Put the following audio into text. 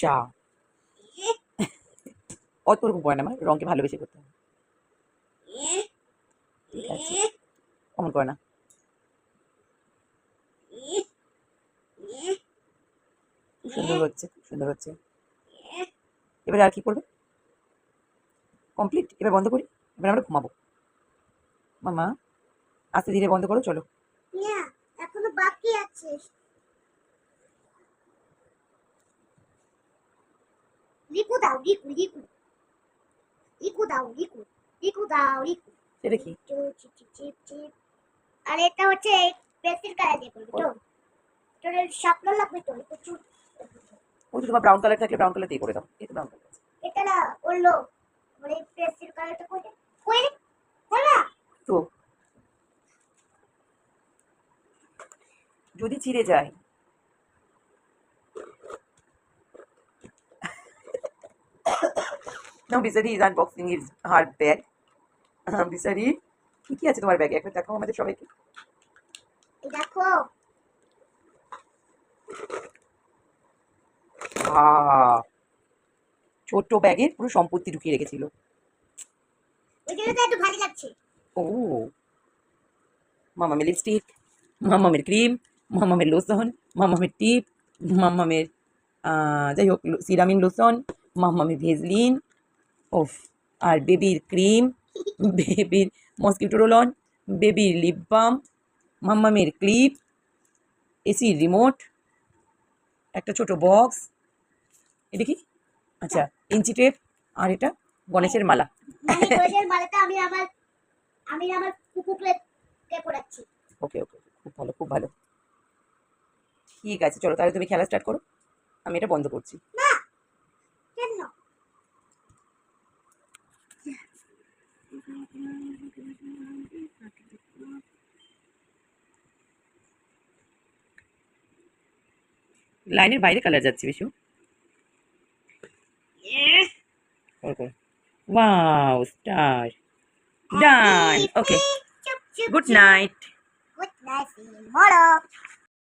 যা অত ওরকম করে না, আমার রঙকে ভালোবেসে করতে হবে। ঠিক আছে, অমন করে না। খুব সুন্দর হচ্ছে, খুব সুন্দর হচ্ছে। এবারে আর কি করবে? কমপ্লিট। এবার বন্ধ করি, এবার আমরা ঘুমাবো। মামা আস্তে ধীরে বন্ধ করো, চলো। না, এখনো বাকি আছে। রিকু দাও, রিকু রিকু রিকু দাও, রিকু রিকু দাও, রিকু। সেটা কি? Chip chip chip chip. আর এটা হচ্ছে পেন্সিল কালার দিয়ে করবি তো? তোর স্বপ্ন লাগবে তো একটু। ওই তো তোমার ব্রাউন কালার থাকলে ব্রাউন কালার দিয়ে করে দাও। এই তো ব্রাউন কালার। এটা না বললো মানে পেন্সিল কালারটা করে করে না। তো যদি ছিঁড়ে যায়? নাও বিসারি is unboxing is her bag. বিসারি কি কি আছে তোমার ব্যাগে একবার দেখাও আমাদের সবাইকে। দেখো আহ, ছোট্ট ব্যাগে পুরো সম্পত্তি ঢুকিয়ে রেখেছিল। ওই জন্য তো একটু ভারী লাগছে। ও মামামের লিপস্টিক, মামামের ক্রিম, মামামের লোশন, মামামের টিপ, মামামের যাই হোক সিরামিন লোশন, মামামের ভেজলিন, ওফ, আর বেবির ক্রিম, বেবির মসকিউটো রোল অন, বেবির লিপ বাম, মাম্মামের ক্লিপ, এসির রিমোট, একটা ছোট বক্স, এটা কি? আচ্ছা ইঞ্চি টেপ, আর এটা গণেশের মালা। মানে গণেশের মালাটা আমি আমার কুকুরকে পড়াচ্ছি। ওকে ওকে, খুব ভালো খুব ভালো। ঠিক আছে চলো তাহলে তুমি খেলা স্টার্ট করো, আমি এটা বন্ধ করছি। না কেন? লাইনের বাইরে কালার যাচ্ছে Bishu. Wow star done. Okay চুপ চুপ good night. Good night, see you tomorrow.